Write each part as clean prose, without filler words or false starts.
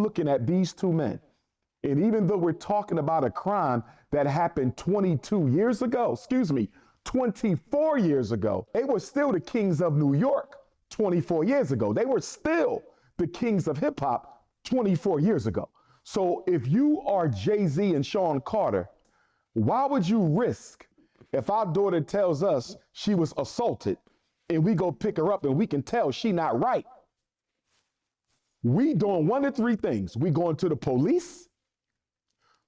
looking at these two men, and even though we're talking about a crime that happened 24 years ago, they were still the kings of New York 24 years ago. They were still the kings of hip hop 24 years ago. So if you are Jay-Z and Sean Carter, why would you risk if our daughter tells us she was assaulted and we go pick her up and we can tell she not right? We doing one of three things. We going to the police,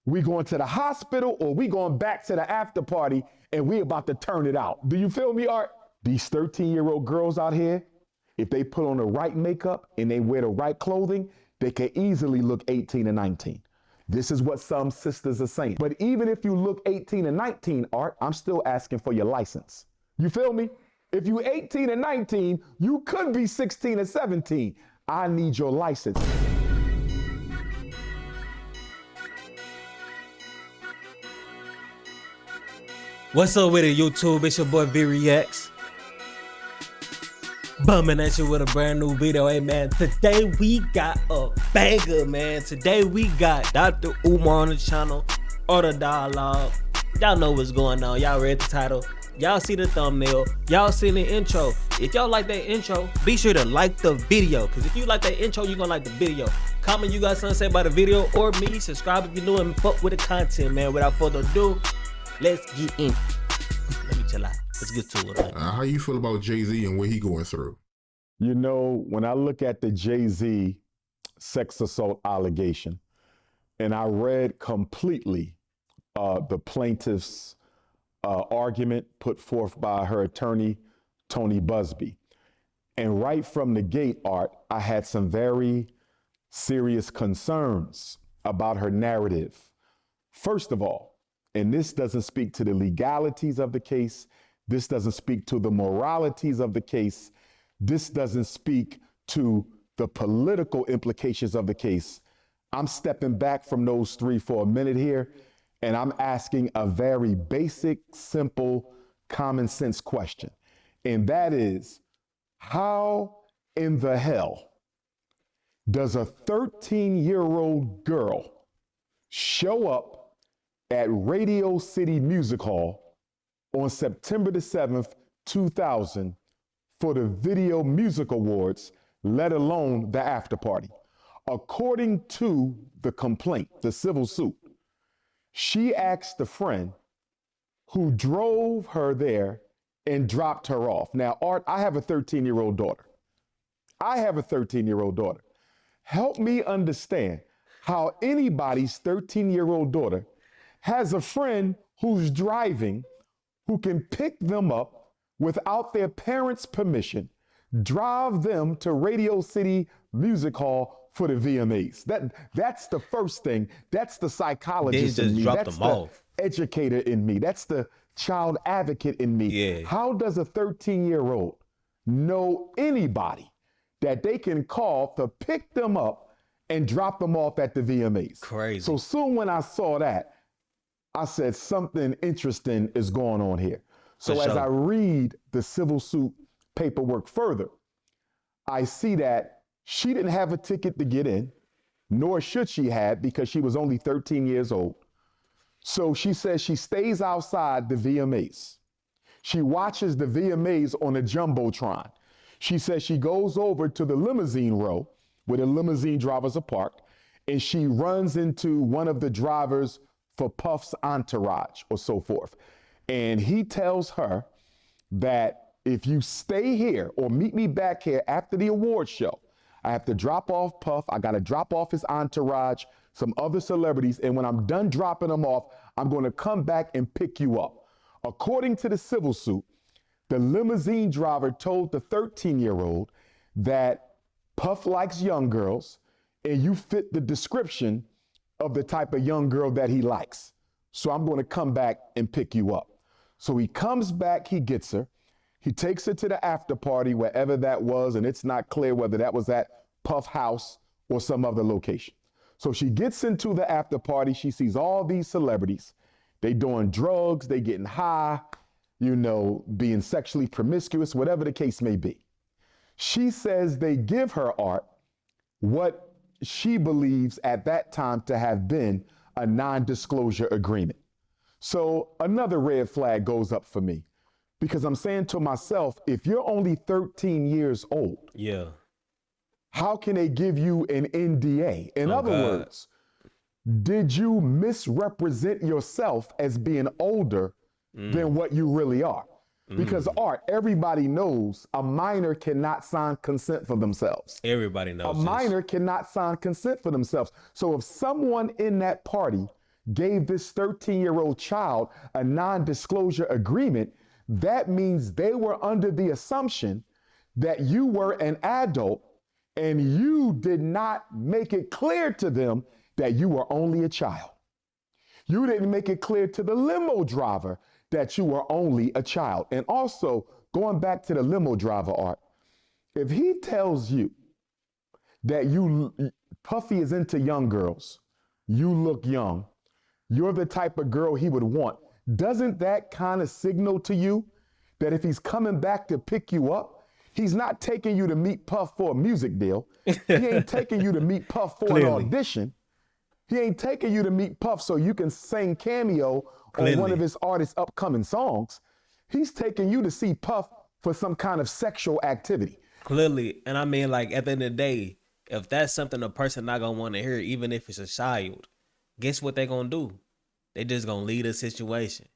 we going to the hospital, or we going back to the after party and we about to turn it out. Do you feel me, Art? These 13-year-old girls out here, if they put on the right makeup and they wear the right clothing, they can easily look 18 and 19. This is what some sisters are saying. But even if you look 18 and 19, Art, I'm still asking for your license. You feel me? If you 18 and 19, you could be 16 and 17. I need your license. What's up with it, YouTube? It's your boy V-Reacts. Bumming at you with a brand new video. Hey man, today we got a banger, man. Today we got Dr. Umar on the channel, or the dialogue. Y'all know what's going on. Y'all read the title. Y'all see the thumbnail. Y'all see the intro. If y'all like that intro, be sure to like the video. Because if you like that intro, you're going to like the video. Comment you got something to say about the video or me. Subscribe if you're new and fuck with the content, man. Without further ado, let's get in. Let me chill out. Let's get to it, man. How you feel about Jay-Z and what he going through? You know, when I look at the Jay-Z sex assault allegation, and I read completely the plaintiff's argument put forth by her attorney, Tony Busby. And right from the gate, Art, I had some very serious concerns about her narrative. First of all, and this doesn't speak to the legalities of the case, this doesn't speak to the moralities of the case, this doesn't speak to the political implications of the case. I'm stepping back from those three for a minute here, and I'm asking a very basic, simple, common sense question. And that is, how in the hell does a 13-year-old girl show up at Radio City Music Hall on September the 7th, 2000 for the Video Music Awards, let alone the after party? According to the complaint, the civil suit, she asked a friend who drove her there and dropped her off. Now, Art, I have a 13-year-old daughter. Help me understand how anybody's 13-year-old daughter has a friend who's driving, who can pick them up without their parents' permission, drive them to Radio City Music Hall for the VMAs. That's the first thing. That's the psychologist in me. That's the educator in me. That's the child advocate in me. Yeah. How does a 13-year-old know anybody that they can call to pick them up and drop them off at the VMAs? Crazy. So soon when I saw that, I said something interesting is going on here. So as I read the civil suit paperwork further, I see that she didn't have a ticket to get in, nor should she have, because she was only 13 years old. So she says she stays outside the VMAs. She watches the VMAs on a Jumbotron. She says she goes over to the limousine row where the limousine drivers are parked, and she runs into one of the drivers for Puff's entourage or so forth. And he tells her that if you stay here or meet me back here after the award show, I have to drop off Puff, I gotta drop off his entourage, some other celebrities, and when I'm done dropping them off, I'm gonna come back and pick you up. According to the civil suit, the limousine driver told the 13-year-old that Puff likes young girls and you fit the description of the type of young girl that he likes. So I'm gonna come back and pick you up. So he comes back, he gets her, he takes her to the after party, wherever that was, and it's not clear whether that was at Puff House or some other location. So she gets into the after party, she sees all these celebrities. They doing drugs, they getting high, you know, being sexually promiscuous, whatever the case may be. She says they give her, Art, what she believes at that time to have been a non-disclosure agreement. So another red flag goes up for me because I'm saying to myself, if you're only 13 years old, Yeah. how can they give you an NDA? In other words, did you misrepresent yourself as being older than what you really are? Because Art, everybody knows a minor cannot sign consent for themselves. Everybody knows A minor cannot sign consent for themselves. So if someone in that party gave this 13-year-old child a non-disclosure agreement, that means they were under the assumption that you were an adult and you did not make it clear to them that you were only a child. You didn't make it clear to the limo driver that you were only a child. And also, going back to the limo driver, Art, if he tells you that Puffy is into young girls, you look young, you're the type of girl he would want, doesn't that kind of signal to you that if he's coming back to pick you up, he's not taking you to meet Puff for a music deal. He ain't taking you to meet Puff for an audition. He ain't taking you to meet Puff so you can sing cameo on one of his artist's upcoming songs. He's taking you to see Puff for some kind of sexual activity. Clearly. And I mean, like, at the end of the day, if that's something a person not gonna want to hear, even if it's a child, guess what they gonna do? They just gonna leave the situation.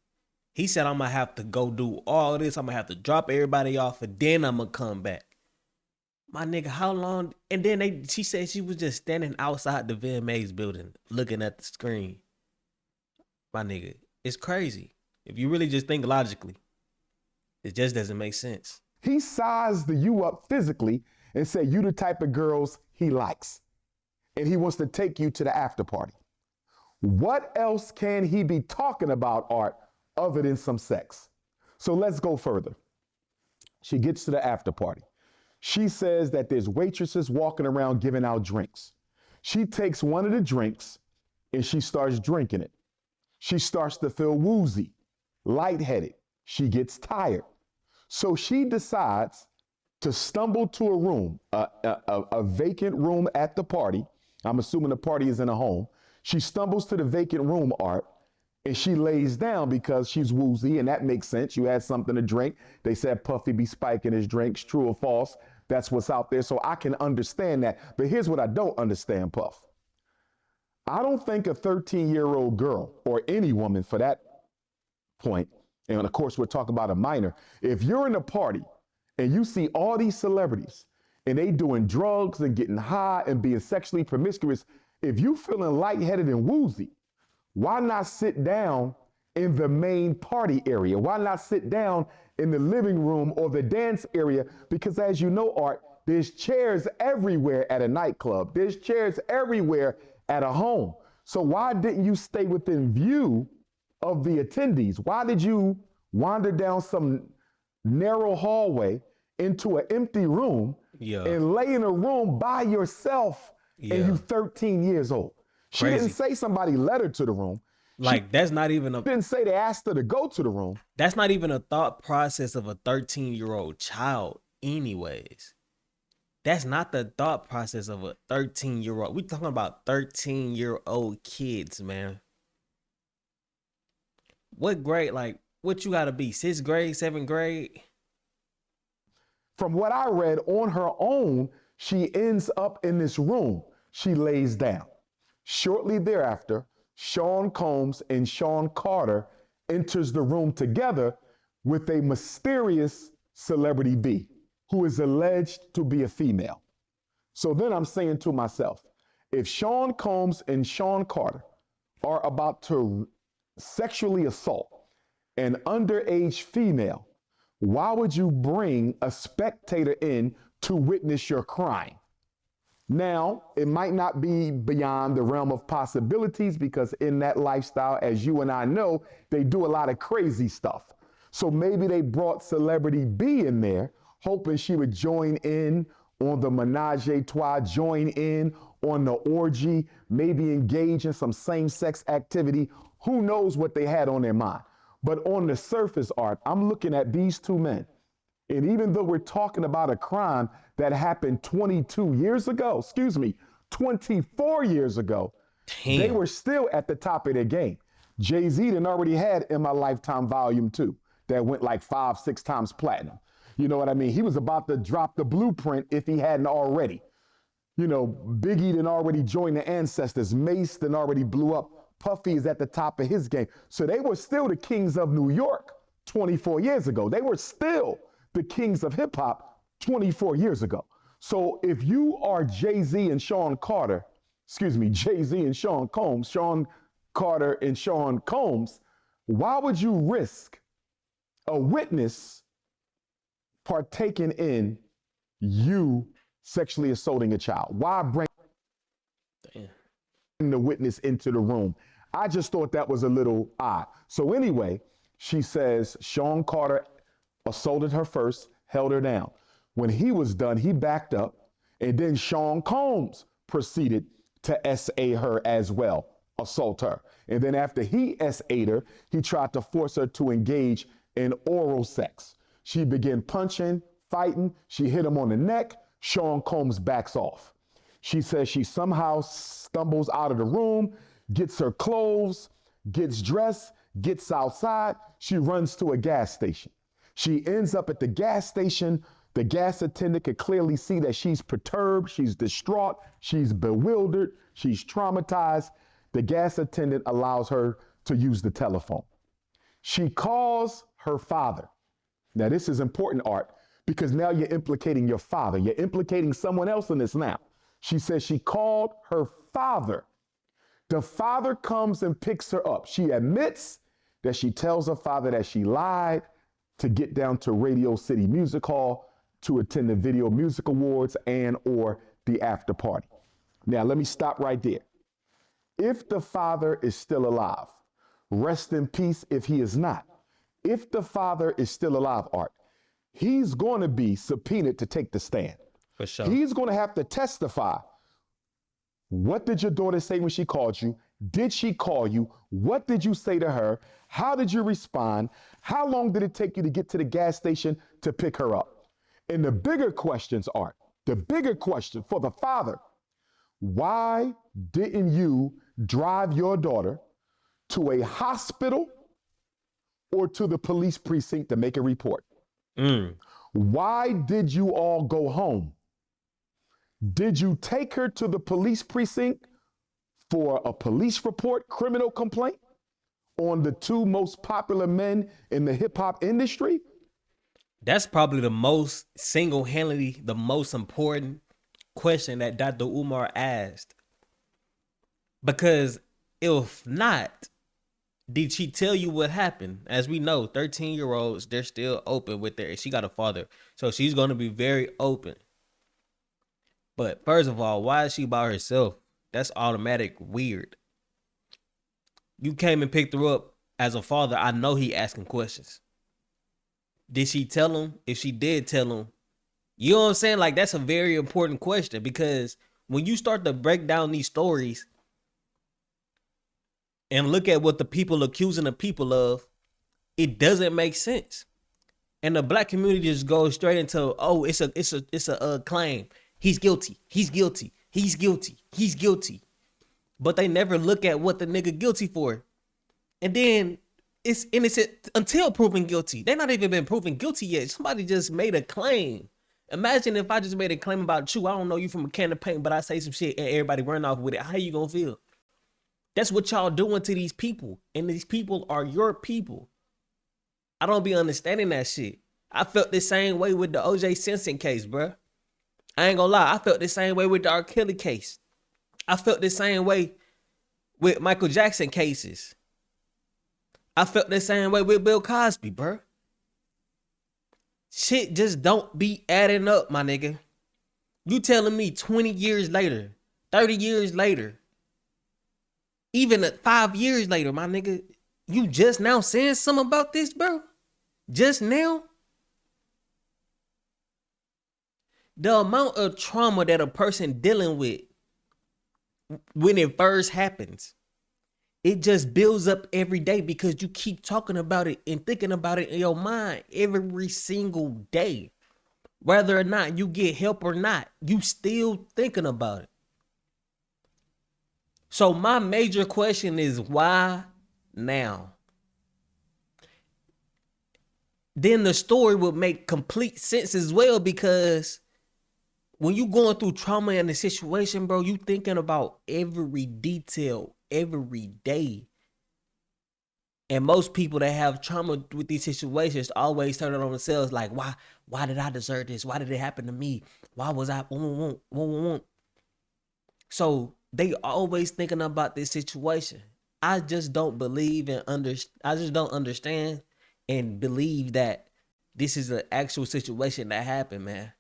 He said, I'm gonna have to go do all this. I'm gonna have to drop everybody off and then I'm gonna come back. My nigga, how long? And then she said she was just standing outside the VMA's building looking at the screen. My nigga, it's crazy. If you really just think logically, it just doesn't make sense. He sized you up physically and said you the type of girls he likes. And he wants to take you to the after party. What else can he be talking about, Art, other than some sex? So let's go further. She gets to the after party. She says that there's waitresses walking around giving out drinks. She takes one of the drinks and she starts drinking it. She starts to feel woozy, lightheaded. She gets tired. So she decides to stumble to a room, a vacant room at the party. I'm assuming the party is in a home. She stumbles to the vacant room, Art, and she lays down because she's woozy, and that makes sense. You had something to drink. They said Puffy be spiking his drinks, true or false. That's what's out there, so I can understand that. But here's what I don't understand, Puff. I don't think a 13-year-old girl, or any woman for that point, and of course we're talking about a minor, if you're in a party and you see all these celebrities and they doing drugs and getting high and being sexually promiscuous, if you feeling lightheaded and woozy, why not sit down in the main party area? Why not sit down in the living room or the dance area? Because as you know, Art, there's chairs everywhere at a nightclub. There's chairs everywhere at a home. So why didn't you stay within view of the attendees? Why did you wander down some narrow hallway into an empty room and lay in a room by yourself and you 13 years old? She didn't say somebody led her to the room. Like, that's not even a... didn't say they asked her to go to the room. That's not even a thought process of a 13-year-old child anyways. That's not the thought process of a 13-year-old. We're talking about 13-year-old kids, man. What grade, like, what you gotta be? 6th grade, 7th grade? From what I read, on her own, she ends up in this room. She lays down. Shortly thereafter, Sean Combs and Sean Carter enters the room together with a mysterious celebrity B, who is alleged to be a female. So then I'm saying to myself, if Sean Combs and Sean Carter are about to sexually assault an underage female, why would you bring a spectator in to witness your crime? Now, it might not be beyond the realm of possibilities because in that lifestyle, as you and I know, they do a lot of crazy stuff. So maybe they brought celebrity B in there, hoping she would join in on the menage a trois, join in on the orgy, maybe engage in some same-sex activity. Who knows what they had on their mind? But on the surface, Art, I'm looking at these two men. And even though we're talking about a crime that happened 22 years ago, 24 years ago, they were still at the top of their game. Jay-Z done already had In My Lifetime Volume 2 that went like 5-6 times platinum. You know what I mean? He was about to drop the blueprint if he hadn't already. You know, Biggie done already joined the ancestors. Mace done already blew up. Puffy is at the top of his game. So they were still the kings of New York 24 years ago. They were still the kings of hip hop 24 years ago. So if you are Jay-Z and Sean Carter, Jay-Z and Sean Combs, Sean Carter and Sean Combs, why would you risk a witness partaking in you sexually assaulting a child? Why bring the witness into the room? I just thought that was a little odd. So anyway, she says Sean Carter assaulted her first, held her down. When he was done, he backed up, and then Sean Combs proceeded to SA her as well, assault her. And then after he SA'd her, he tried to force her to engage in oral sex. She began punching, fighting. She hit him on the neck. Sean Combs backs off. She says she somehow stumbles out of the room, gets her clothes, gets dressed, gets outside. She runs to a gas station. She ends up at the gas station. The gas attendant could clearly see that she's perturbed, she's distraught, she's bewildered, she's traumatized. The gas attendant allows her to use the telephone. She calls her father. Now, this is important, Art, because now you're implicating your father. You're implicating someone else in this now. She says she called her father. The father comes and picks her up. She admits that she tells her father that she lied to get down to Radio City Music Hall to attend the Video Music Awards and or the after party. Now, let me stop right there. If the father is still alive, rest in peace if he is not. If the father is still alive, Art, he's going to be subpoenaed to take the stand. For sure. He's going to have to testify. What did your daughter say when she called you? Did she call you? What did you say to her? How did you respond? How long did it take you to get to the gas station to pick her up? And the bigger questions are, the bigger question for the father, why didn't you drive your daughter to a hospital or to the police precinct to make a report? Why did you all go home? Did you take her to the police precinct for a police report, criminal complaint on the two most popular men in the hip hop industry? That's probably the most single-handedly, the most important question that Dr. Umar asked. Because if not, did she tell you what happened? As we know, 13-year-olds, they're still open with their, she got a father. So she's going to be very open. But first of all, why is she by herself? That's automatic weird. You came and picked her up as a father. I know he asking questions. Did she tell him? If she did tell him, you know what I'm saying? Like, that's a very important question, because when you start to break down these stories and look at what the people accusing the people of, it doesn't make sense. And the black community just goes straight into, oh, it's a claim. He's guilty. He's guilty. He's guilty. He's guilty. But they never look at what the nigga guilty for. And then it's innocent until proven guilty. They not even been proven guilty yet. Somebody just made a claim. Imagine if I just made a claim about you. I don't know you from a can of paint, but I say some shit and everybody run off with it. How you gonna feel? That's what y'all doing to these people. And these people are your people. I don't be understanding that shit. I felt the same way with the OJ Simpson case, bruh. I ain't gonna lie. I felt the same way with the R. Kelly case. I felt the same way with Michael Jackson cases. I felt the same way with Bill Cosby, bruh. Shit just don't be adding up, my nigga. You telling me 20 years later, 30 years later, even 5 years later, my nigga, you just now saying something about this, bro? Just now? The amount of trauma that a person dealing with when it first happens, it just builds up every day because you keep talking about it and thinking about it in your mind every single day. Whether or not you get help or not, you still thinking about it. So my major question is why now? Then the story would make complete sense as well, because when you going through trauma in a situation, bro, you thinking about every detail every day. And most people that have trauma with these situations always turn it on themselves like, why did I deserve this? Why did it happen to me? Why was I? So they always thinking about this situation. I just don't believe and I just don't understand and believe that this is an actual situation that happened, man.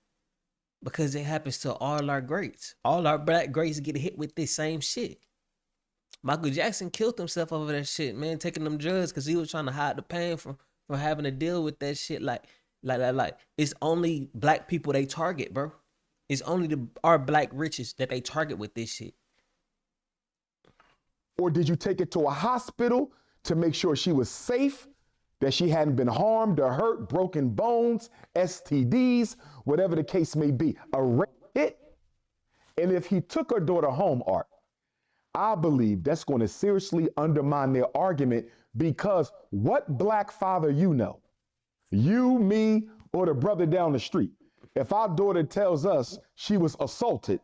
Because it happens to all our greats. All our black greats get hit with this same shit. Michael Jackson killed himself over that shit, man, taking them drugs because he was trying to hide the pain from having to deal with that shit. Like, it's only black people they target, bro. It's only our black riches that they target with this shit. Or did you take it to a hospital to make sure she was safe, that she hadn't been harmed or hurt, broken bones, STDs, whatever the case may be? A rape hit. And if he took her daughter home, Art, I believe that's going to seriously undermine their argument, because what black father you know, you, me, or the brother down the street, if our daughter tells us she was assaulted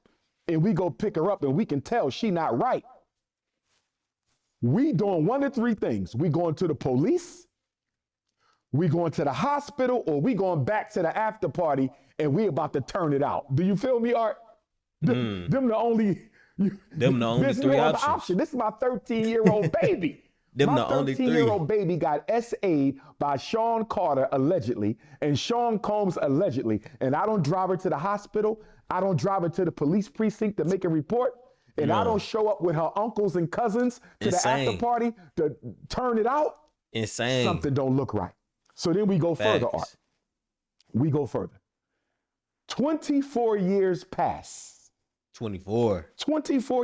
and we go pick her up and we can tell she not right, we doing one of three things. We going to the police, we going to the hospital, or we going back to the after party and we about to turn it out. Do you feel me, Art? Them the only... There's three no options. option. This is my 13-year-old baby. Them my the only 13-year-old baby got SA'd by Sean Carter, allegedly, and Sean Combs, allegedly. And I don't drive her to the hospital. I don't drive her to the police precinct to make a report. And I don't show up with her uncles and cousins to the after party to turn it out. Insane. Something don't look right. So then we go further, Art. We go further. 24 years pass. 24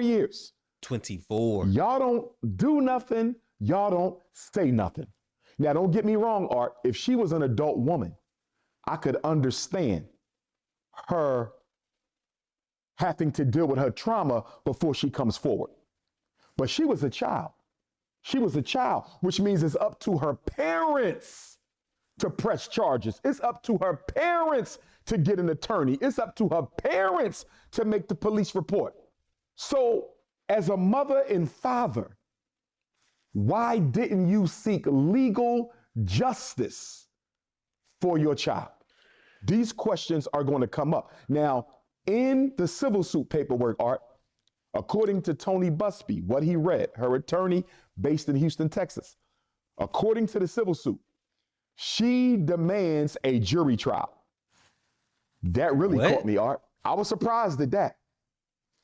years. 24. Y'all don't do nothing. Y'all don't say nothing. Now, don't get me wrong, Art. If she was an adult woman, I could understand her having to deal with her trauma before she comes forward. But she was a child. She was a child, which means it's up to her parents to press charges. It's up to her parents to get an attorney. It's up to her parents to make the police report. So as a mother and father, why didn't you seek legal justice for your child? These questions are going to come up. Now, in the civil suit paperwork, Art, according to Tony Busby, what he read, her attorney based in Houston, Texas, according to the civil suit, she demands a jury trial. That really caught me, Art. I was surprised at that.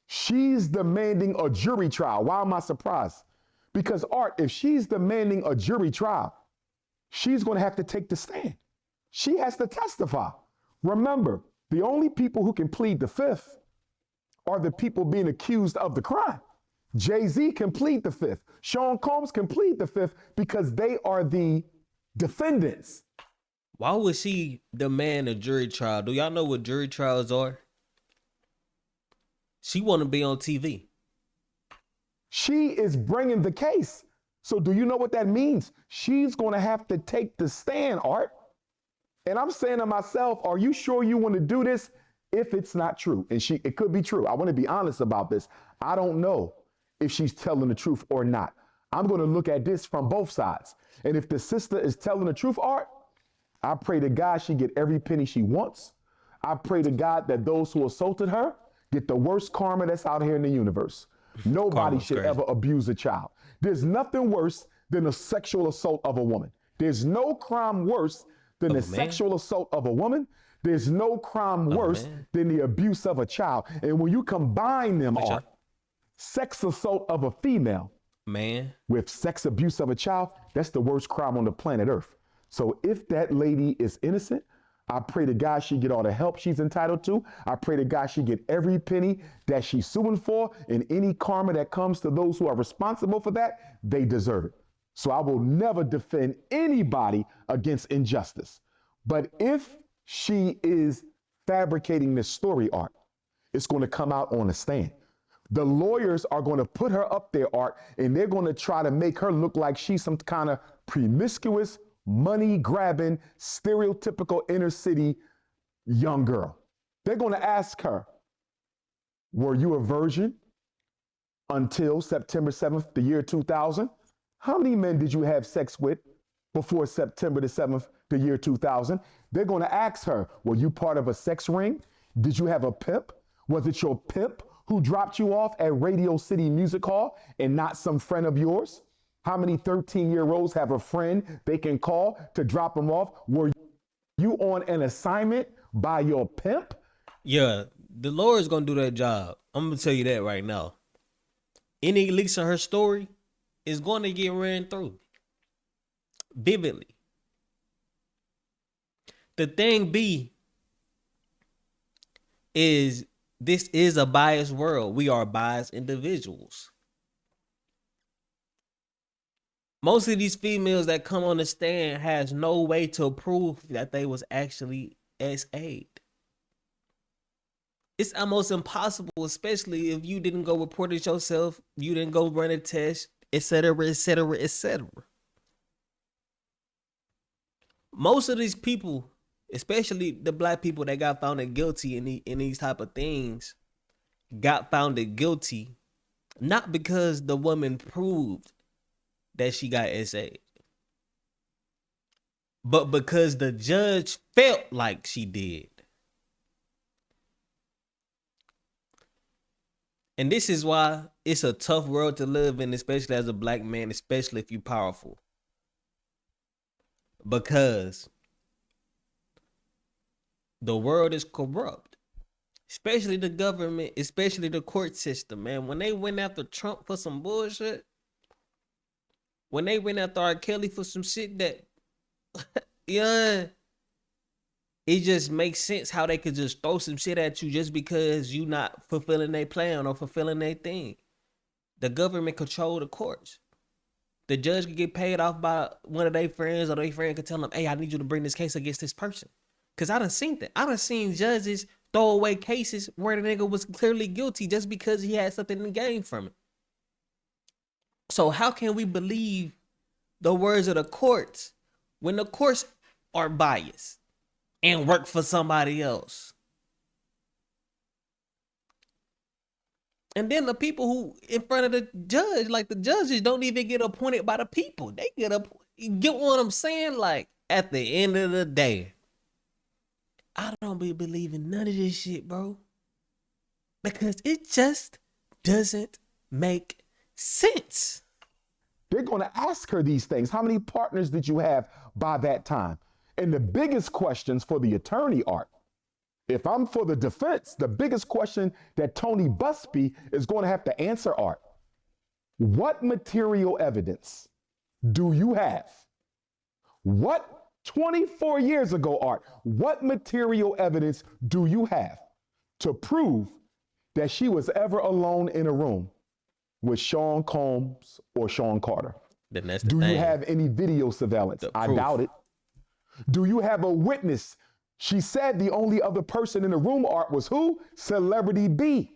She's demanding a jury trial. Why am I surprised? Because, Art, if she's demanding a jury trial, she's going to have to take the stand. She has to testify. Remember, the only people who can plead the fifth are the people being accused of the crime. Jay-Z can plead the fifth. Sean Combs can plead the fifth because they are the defendants. Why would she demand a jury trial? Do y'all know what jury trials are? She want to be on TV. She is bringing the case. So do you know what that means? She's going to have to take the stand, Art. And I'm saying to myself, are you sure you want to do this if it's not true? And it could be true. I want to be honest about this. I don't know if she's telling the truth or not. I'm going to look at this from both sides. And if the sister is telling the truth, Art, I pray to God she get every penny she wants. I pray to God that those who assaulted her get the worst karma that's out here in the universe. Nobody should ever abuse a child. There's nothing worse than a sexual assault of a woman. There's no crime worse than the sexual assault of a woman. There's no crime worse than the abuse of a child. And when you combine them, Art, sex assault of a female with sex abuse of a child, that's the worst crime on the planet Earth. So if that lady is innocent, I pray to God she get all the help she's entitled to. I pray to God she get every penny that she's suing for, and any karma that comes to those who are responsible for that, they deserve it. So I will never defend anybody against injustice. But if she is fabricating this story, Art, it's going to come out on the stand. The lawyers are going to put her up there, Art, and they're going to try to make her look like she's some kind of promiscuous, money-grabbing, stereotypical inner-city young girl. They're going to ask her, were you a virgin until September 7th, the year 2000? How many men did you have sex with before September the 7th, the year 2000? They're going to ask her, were you part of a sex ring? Did you have a pimp? Was it your pimp who dropped you off at Radio City Music Hall and not some friend of yours? How many 13-year-olds have a friend they can call to drop them off? Were you on an assignment by your pimp? Yeah, the lawyer's gonna do that job. I'm gonna tell you that right now. Any leaks of her story is going to get ran through vividly. The thing be is this is a biased world. We are biased individuals. Most of these females that come on the stand has no way to prove that they was actually SA'd. It's almost impossible, especially if you didn't go report it yourself, you didn't go run a test, etc., etc., etc. Most of these people, especially the black people that got found guilty in these type of things, got found guilty not because the woman proved that she got SA'd, but because the judge felt like she did. And this is why it's a tough world to live in, especially as a black man, especially if you're powerful. Because the world is corrupt, especially the government, especially the court system, man. When they went after Trump for some bullshit, when they went after R. Kelly for some shit that, yeah, it just makes sense how they could just throw some shit at you just because you not fulfilling their plan or fulfilling their thing. The government control the courts. The judge could get paid off by one of their friends, or their friend could tell them, hey, I need you to bring this case against this person. Because I done seen that. I done seen judges throw away cases where the nigga was clearly guilty just because he had something to gain from it. So how can we believe the words of the courts when the courts are biased and work for somebody else? And then the people who in front of the judge, like the judges don't even get appointed by the people. They get up. You get what I'm saying? Like at the end of the day, I don't be believing none of this shit, bro. Because it just doesn't make sense. They're going to ask her these things. How many partners did you have by that time? And the biggest questions for the attorney are, if I'm for the defense, the biggest question that Tony Busby is going to have to answer are, what material evidence do you have? What 24 years ago, Art, what material evidence do you have to prove that she was ever alone in a room with Sean Combs or Sean Carter? Then that's the Do thing. you have any video surveillance? I doubt it. Do you have a witness? She said the only other person in the room, Art, was who? Celebrity B.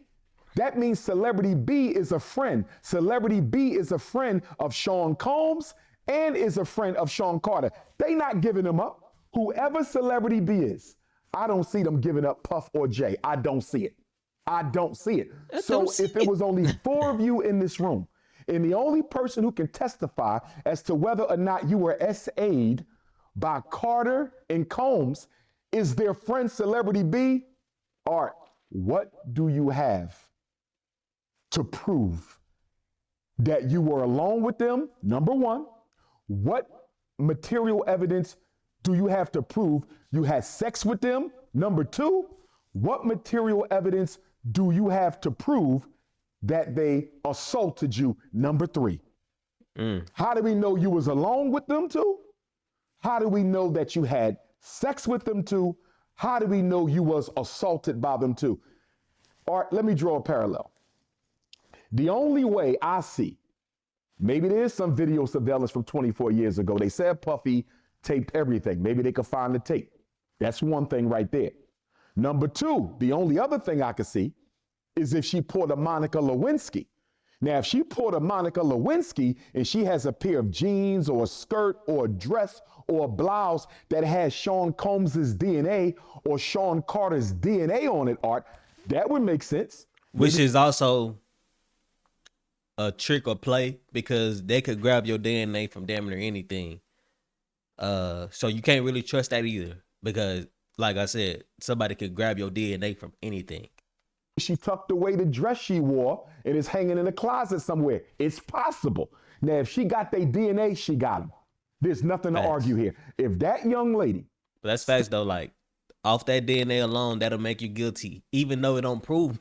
That means Celebrity B is a friend. Celebrity B is a friend of Sean Combs and is a friend of Sean Carter. They not giving them up. Whoever Celebrity B is, I don't see them giving up Puff or Jay. I don't see it. I don't see it. So if it was only 4 of you in this room, and the only person who can testify as to whether or not you were SA'd by Carter and Combs is their friend Celebrity B, Art, what do you have to prove that you were alone with them? Number one, what material evidence do you have to prove you had sex with them? Number two, what material evidence do you have to prove that they assaulted you? Number three. How do we know you was alone with them too? How do we know that you had sex with them too? How do we know you was assaulted by them too? All right, let me draw a parallel. The only way I see, maybe there's some video surveillance from 24 years ago. They said Puffy taped everything. Maybe they could find the tape. That's one thing right there. Number two, the only other thing I could see is if she pulled a Monica Lewinsky. Now, if she pulled a Monica Lewinsky and she has a pair of jeans or a skirt or a dress or a blouse that has Sean Combs's DNA or Sean Carter's DNA on it, Art, that would make sense. Which is also a trick or play because they could grab your DNA from damn near anything. So you can't really trust that either because, like I said, somebody could grab your DNA from anything. She tucked away the dress she wore and is hanging in a closet somewhere. It's possible. Now, if she got their DNA, she got them. There's nothing to argue here. If that young lady... But that's facts though, like, off that DNA alone, that'll make you guilty, even though it don't prove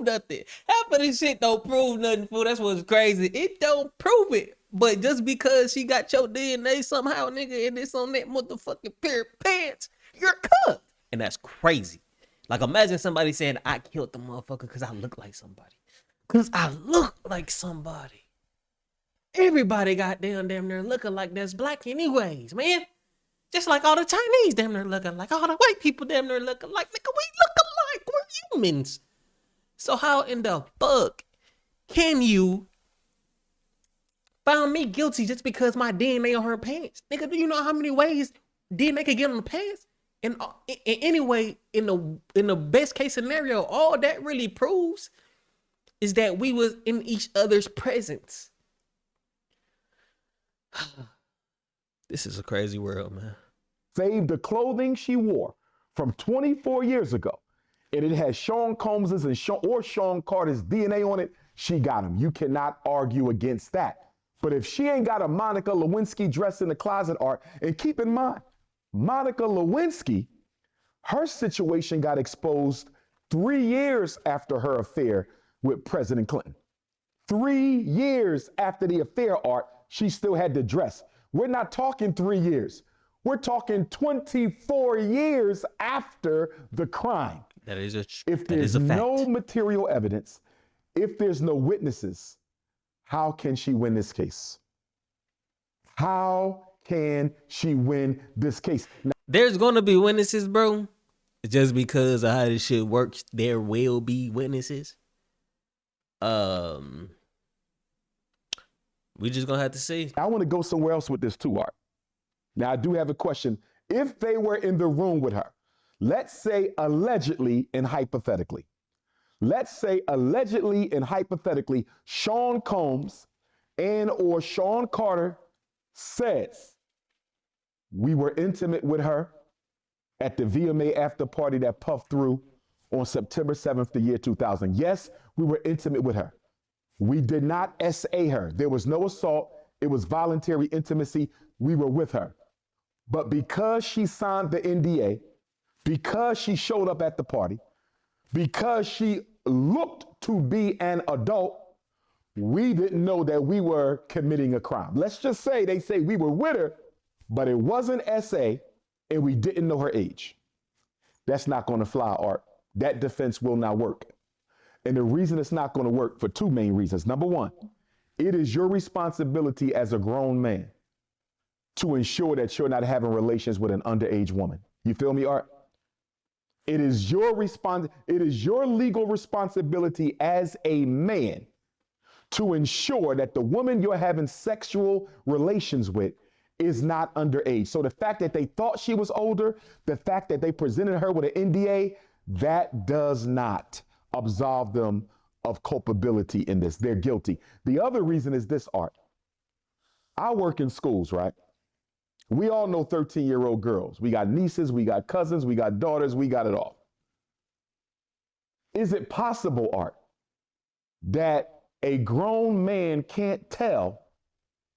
nothing. Half of this shit don't prove nothing, fool. That's what's crazy. It don't prove it. But just because she got your DNA somehow, nigga, and it's on that motherfucking pair of pants, you're cooked. And that's crazy. Like, imagine somebody saying, I killed the motherfucker because I look like somebody. Because I look like somebody. Everybody goddamn damn near looking like that's black anyways, man. Just like all the Chinese damn near looking like, all the white people damn near looking like, nigga, we look alike. We're humans. So how in the fuck can you found me guilty just because my DNA on her pants? Nigga, do you know how many ways DNA can get on the pants? And anyway, in the best case scenario, all that really proves is that we was in each other's presence. This is a crazy world, man. Saved the clothing she wore from 24 years ago, and it has Sean Combs's and Sean Carter's DNA on it. She got him. You cannot argue against that. But if she ain't got a Monica Lewinsky dress in the closet, Art, and keep in mind, Monica Lewinsky, her situation got exposed 3 years after her affair with President Clinton. 3 years after the affair, Art, she still had the dress. We're not talking 3 years. We're talking 24 years after the crime. If there's no material evidence, if there's no witnesses, how can she win this case? How can she win this case? Now, there's going to be witnesses, bro. Just because of how this shit works, there will be witnesses. We just going to have to see. I want to go somewhere else with this too, Art. Now, I do have a question. If they were in the room with her, let's say allegedly and hypothetically, Sean Combs and or Sean Carter says, we were intimate with her at the VMA after party that Puff threw on September 7th, the year 2000. Yes, we were intimate with her. We did not SA her. There was no assault. It was voluntary intimacy. We were with her. But because she signed the NDA, because she showed up at the party, because she looked to be an adult, we didn't know that we were committing a crime. Let's just say they say we were with her, but it wasn't SA and we didn't know her age. That's not going to fly, Art. That defense will not work. And the reason it's not going to work for two main reasons. Number one, it is your responsibility as a grown man to ensure that you're not having relations with an underage woman. You feel me, Art? It is your legal responsibility as a man to ensure that the woman you're having sexual relations with is not underage. So the fact that they thought she was older, the fact that they presented her with an NDA, that does not absolve them of culpability in this. They're guilty. The other reason is this, Art. I work in schools, right? We all know 13-year-old girls. We got nieces, we got cousins, we got daughters, we got it all. Is it possible, Art, that a grown man can't tell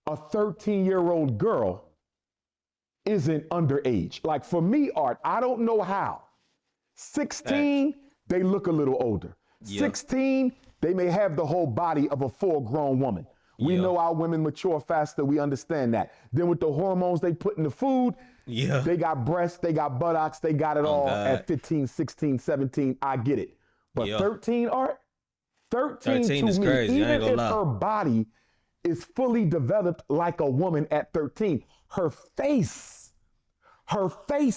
a 13-year-old girl isn't underage? Like for me, Art, I don't know how. 16, they look a little older. Yeah. 16, they may have the whole body of a full-grown woman. We know our women mature faster. We understand that. Then with the hormones they put in the food, they got breasts, they got buttocks, they got it all at 15, 16, 17. I get it. But 13, Art? 13 to is me, crazy. even if her body is fully developed like a woman at 13, her face,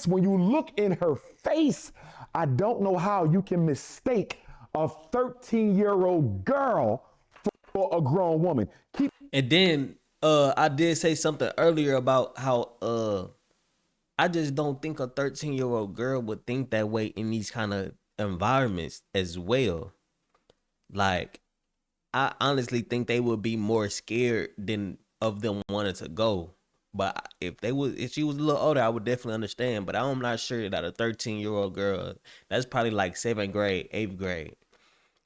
when you look in her face, I don't know how you can mistake a 13-year-old girl for a grown woman. And then I did say something earlier about how I just don't think a 13-year-old girl would think that way in these kind of environments as well. Like, I honestly think they would be more scared than of them wanting to go. But if she was a little older, I would definitely understand. But I'm not sure that a 13-year-old girl, that's probably like 7th grade, 8th grade,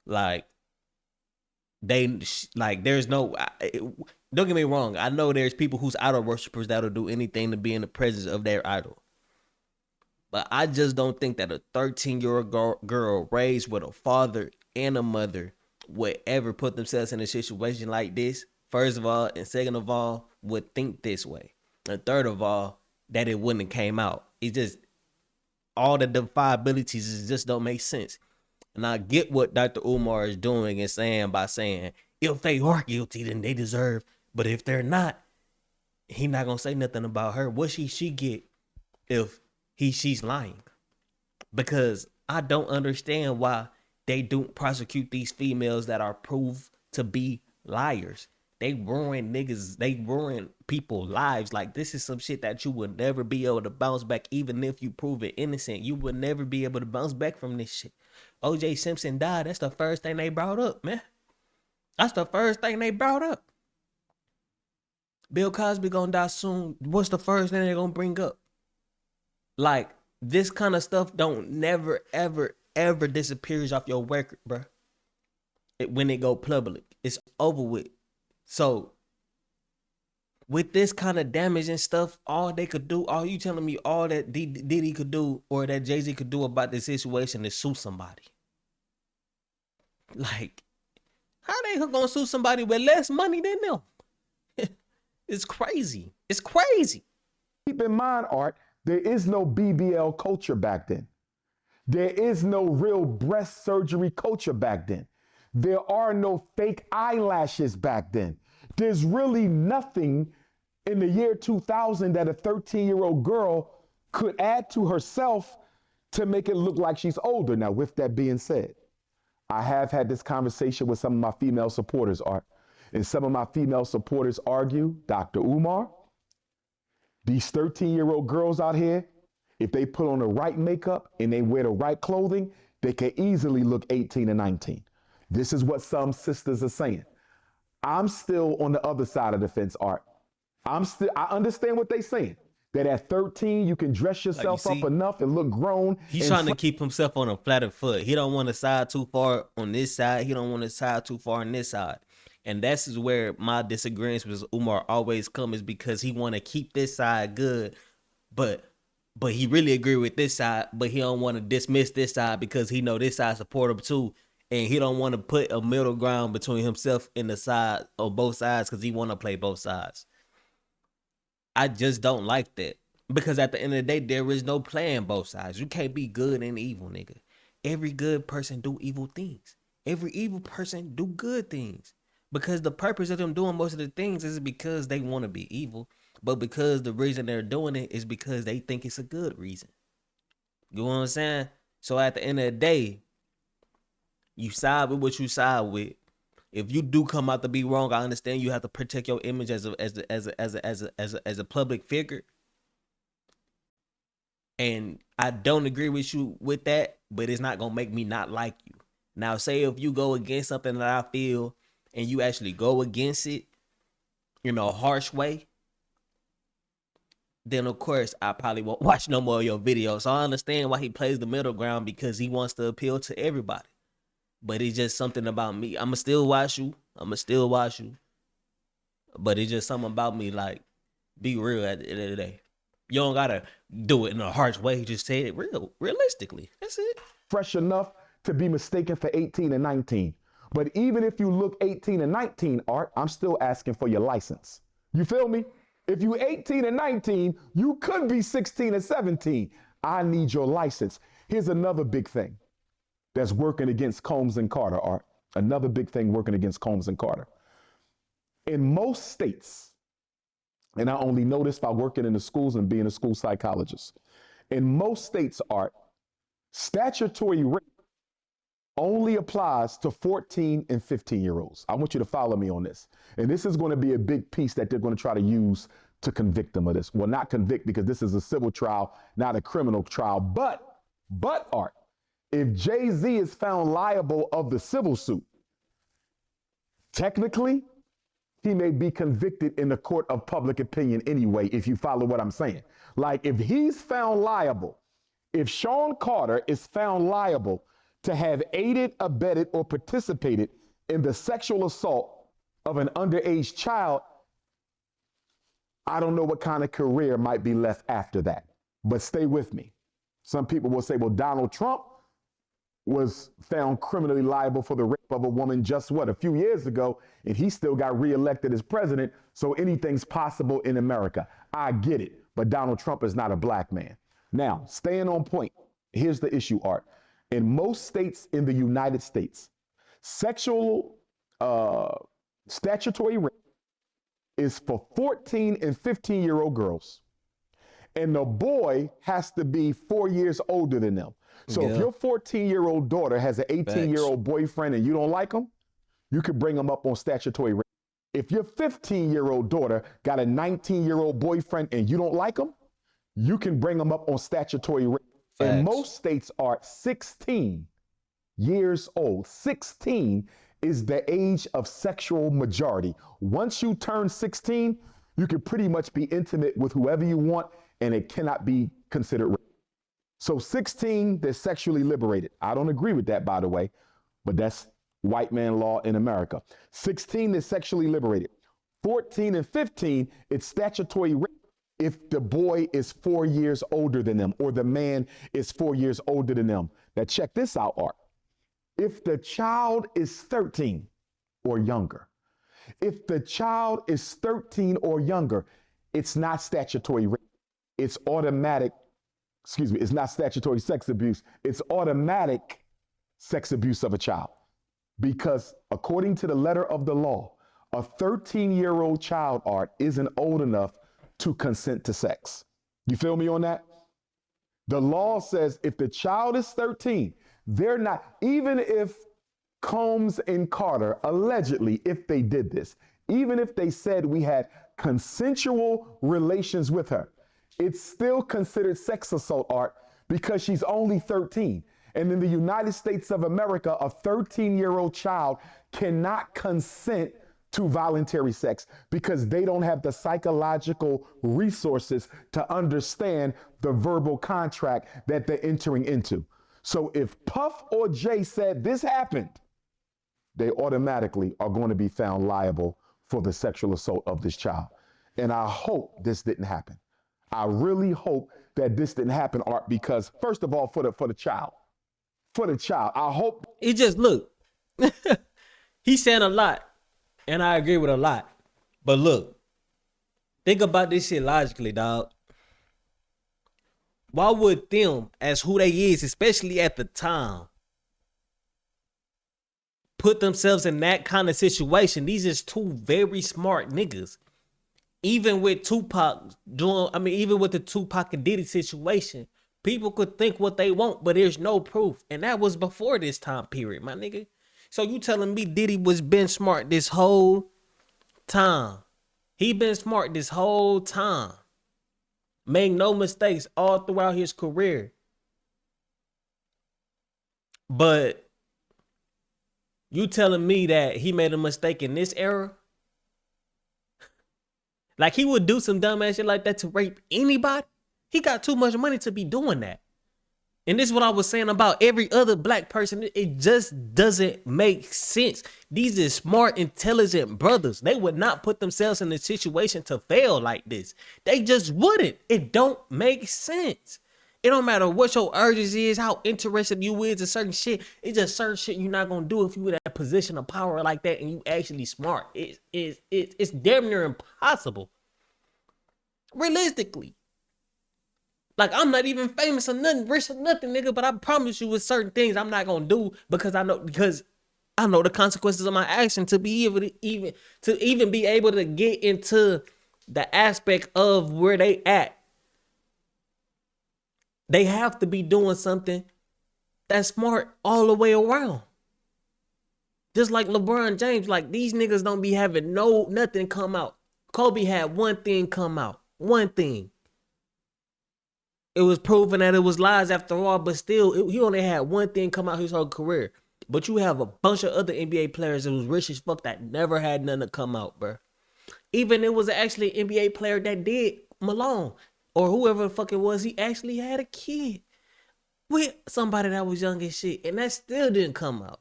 like there's no. Don't get me wrong. I know there's people who's idol worshipers that'll do anything to be in the presence of their idol. But I just don't think that a 13-year-old girl raised with a father and a mother would ever put themselves in a situation like this. First of all, and second of all, would think this way. And third of all, that it wouldn't have came out. It just, all the defiabilities just don't make sense. And I get what Dr. Umar is doing and saying by saying, if they are guilty, then they deserve. But if they're not, he not gonna say nothing about her. What she get if she's lying? Because I don't understand why they don't prosecute these females that are proved to be liars. They ruin niggas. They ruin people's lives. Like, this is some shit that you would never be able to bounce back. Even if you prove it innocent, you would never be able to bounce back from this shit. O.J. Simpson died. That's the first thing they brought up, man. That's the first thing they brought up. Bill Cosby gonna die soon. What's the first thing they're gonna bring up? Like, this kind of stuff don't never, ever, ever disappears off your record, bro. When it go public, it's over with. So, with this kind of damage and stuff, all they could do, all you telling me, all that Diddy could do or that Jay-Z could do about this situation is sue somebody. Like, how they gonna sue somebody with less money than them? It's crazy. It's crazy. Keep in mind, Art, there is no BBL culture back then. There is no real breast surgery culture back then. There are no fake eyelashes back then. There's really nothing in the year 2000 that a 13-year-old girl could add to herself to make it look like she's older. Now, with that being said, I have had this conversation with some of my female supporters, Art. And some of my female supporters argue, Dr. Umar, these 13-year-old girls out here, if they put on the right makeup and they wear the right clothing, they can easily look 18 and 19. This is what some sisters are saying. I'm still on the other side of the fence, Art. I understand what they're saying. That at 13, you can dress yourself up enough and look grown. He's trying to keep himself on a flatter foot. He don't want to side too far on this side. He don't want to side too far on this side. And that's where my disagreements with Umar always come, is because he want to keep this side good, but he really agree with this side, but he don't want to dismiss this side because he know this side support him too. And he don't want to put a middle ground between himself and the side of both sides because he want to play both sides. I just don't like that. Because at the end of the day, there is no playing both sides. You can't be good and evil, nigga. Every good person do evil things. Every evil person do good things. Because the purpose of them doing most of the things is because they want to be evil. But because the reason they're doing it is because they think it's a good reason. You know what I'm saying? So at the end of the day, you side with what you side with. If you do come out to be wrong, I understand you have to protect your image as a public figure. And I don't agree with you with that, but it's not gonna make me not like you. Now, say if you go against something that I feel and you actually go against it in a harsh way, then of course I probably won't watch no more of your videos. So I understand why he plays the middle ground, because he wants to appeal to everybody. But it's just something about me. I'ma still watch you. But it's just something about me, like, be real at the end of the day. You don't gotta do it in a harsh way. Just say it realistically. That's it. Fresh enough to be mistaken for 18 and 19. But even if you look 18 and 19, Art, I'm still asking for your license. You feel me? If you 18 and 19, you could be 16 and 17. I need your license. Here's another big thing that's working against Combs and Carter, Art. Another big thing working against Combs and Carter. In most states, and I only know this by working in the schools and being a school psychologist. In most states, Art, statutory rape only applies to 14 and 15-year-olds. I want you to follow me on this. And this is going to be a big piece that they're going to try to use to convict them of this. Well, not convict, because this is a civil trial, not a criminal trial. But Art, if Jay-Z is found liable of the civil suit, technically, he may be convicted in the court of public opinion anyway, if you follow what I'm saying. Like, if he's found liable, if Sean Carter is found liable to have aided, abetted, or participated in the sexual assault of an underage child, I don't know what kind of career might be left after that. But stay with me. Some people will say, well, Donald Trump was found criminally liable for the rape of a woman just a few years ago, and he still got reelected as president, so anything's possible in America. I get it, but Donald Trump is not a black man. Now, staying on point, here's the issue, Art. In most states in the United States, sexual statutory rape is for 14 and 15-year-old girls, and the boy has to be 4 years older than them. So if your 14-year-old daughter has an 18-year-old boyfriend and you don't like him, you could bring him up on statutory rape. If your 15-year-old daughter got a 19-year-old boyfriend and you don't like him, you can bring him up on statutory rape. And most states are 16 years old. 16 is the age of sexual majority. Once you turn 16, you can pretty much be intimate with whoever you want, and it cannot be considered rape. So 16, they're sexually liberated. I don't agree with that, by the way, but that's white man law in America. 16 is sexually liberated. 14 and 15, it's statutory rape if the boy is 4 years older than them, or the man is 4 years older than them. Now check this out, Art. If the child is 13 or younger, if the child is 13 or younger, it's not statutory rape. It's automatic. It's not statutory sex abuse. It's automatic sex abuse of a child. Because according to the letter of the law, a 13-year-old child, Art, isn't old enough to consent to sex. You feel me on that? The law says if the child is 13, they're not, even if Combs and Carter, allegedly, if they did this, even if they said we had consensual relations with her, it's still considered sex assault, Art, because she's only 13. And in the United States of America, a 13-year-old child cannot consent to voluntary sex because they don't have the psychological resources to understand the verbal contract that they're entering into. So if Puff or Jay said this happened, they automatically are going to be found liable for the sexual assault of this child. And I hope this didn't happen. I really hope that this didn't happen, Art, because first of all, for the child, I hope. It just, look, he's saying a lot, and I agree with a lot. But look, think about this shit logically, dog. Why would them, as who they is, especially at the time, put themselves in that kind of situation? These is two very smart niggas. Even with Tupac even with the Tupac and Diddy situation, people could think what they want, but there's no proof. And that was before this time period, my nigga. So you telling me Diddy was been smart this whole time? He been smart this whole time. Made no mistakes all throughout his career. But you telling me that he made a mistake in this era? Like, he would do some dumb ass shit like that to rape anybody? He got too much money to be doing that. And this is what I was saying about every other black person. It just doesn't make sense. These are smart, intelligent brothers. They would not put themselves in a situation to fail like this. They just wouldn't. It don't make sense. It don't matter what your urges is, how interested you is in certain shit. It's just certain shit you're not gonna do if you in a position of power like that and you actually smart. It's damn near impossible. Realistically. Like, I'm not even famous or nothing, rich or nothing, nigga, but I promise you with certain things I'm not gonna do because I know the consequences of my action to be able to even be able to get into the aspect of where they at. They have to be doing something that's smart all the way around. Just like LeBron James, like these niggas don't be having nothing come out. Kobe had one thing come out. One thing. It was proven that it was lies after all, but still, he only had one thing come out his whole career. But you have a bunch of other NBA players that was rich as fuck that never had none to come out, bro. Even it was actually an NBA player that did, Malone, or whoever the fuck it was, he actually had a kid with somebody that was young as shit, and that still didn't come out.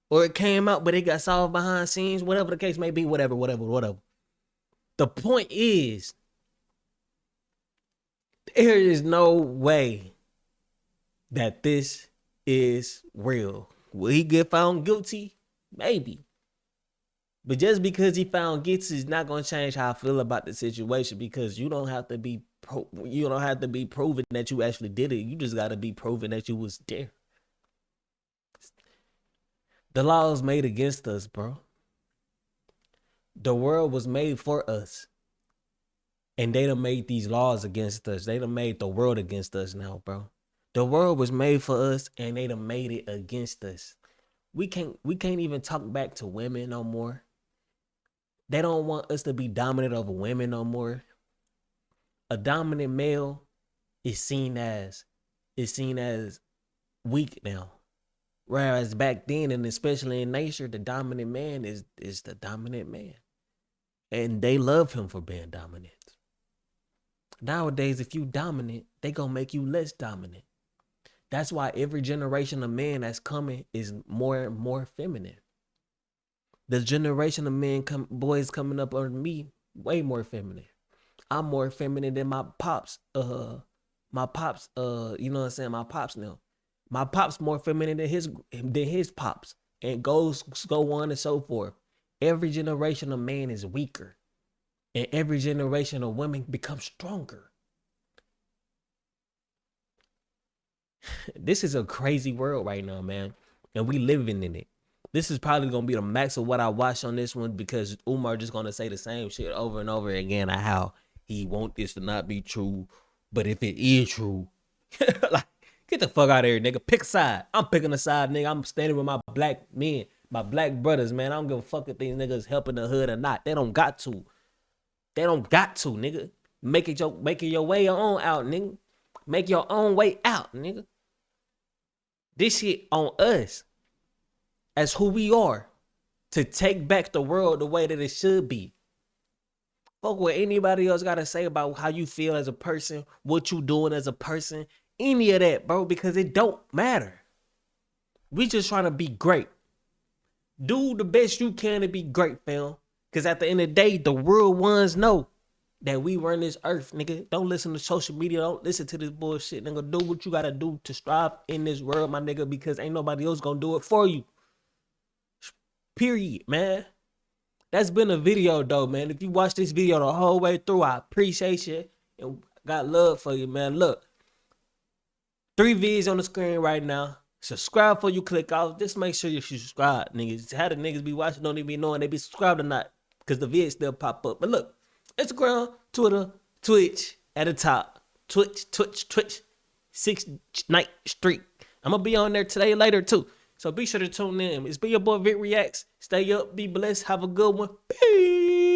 Or it came out, but it got solved behind scenes, whatever the case may be, whatever. The point is, there is no way that this is real. Will he get found guilty? Maybe. But just because he found guilty is not going to change how I feel about the situation, because you don't have to be proven that you actually did it. You just got to be proven that you was there. The law was made against us, bro. The world was made for us. And they done made these laws against us. They done made the world against us now, bro. The world was made for us, and they done made it against us. We can't even talk back to women no more. They don't want us to be dominant over women no more. A dominant male is seen as weak now. Whereas back then, and especially in nature, the dominant man is the dominant man. And they love him for being dominant. Nowadays, if you dominant, they gonna make you less dominant. That's why every generation of men that's coming is more and more feminine. The generation of boys coming up under me, way more feminine. I'm more feminine than my pops. You know what I'm saying? My pops now. My pops more feminine than his pops. And go on and so forth. Every generation of man is weaker. And every generation of women becomes stronger. This is a crazy world right now, man. And we living in it. This is probably going to be the max of what I watch on this one, because Umar just going to say the same shit over and over again on how he want this to not be true. But if it is true, like, get the fuck out of here, nigga. Pick a side. I'm picking a side, nigga. I'm standing with my black men, my black brothers, man. I don't give a fuck if these niggas helping the hood or not. They don't got to. They don't got to, nigga. Make it your way on out, nigga. Make your own way out, nigga. This shit on us as who we are to take back the world the way that it should be. Fuck what anybody else got to say about how you feel as a person, what you doing as a person, any of that, bro, because it don't matter. We just trying to be great. Do the best you can to be great, fam. Because at the end of the day, the real ones know that we run this earth, nigga. Don't listen to social media. Don't listen to this bullshit, nigga. Do what you got to do to strive in this world, my nigga, because ain't nobody else going to do it for you. Period, man. That's been a video, though, man. If you watch this video the whole way through, I appreciate you and got love for you, man. Look, 3 vids on the screen right now. Subscribe before you click off. Just make sure you subscribe, niggas. How the niggas be watching don't even be knowing they be subscribed or not, because the vids still pop up. But look, Instagram, Twitter, Twitch at the top. Twitch, 6th Night Street. I'm going to be on there today and later, too. So be sure to tune in. It's been your boy Vic Reacts. Stay up, be blessed, have a good one. Peace.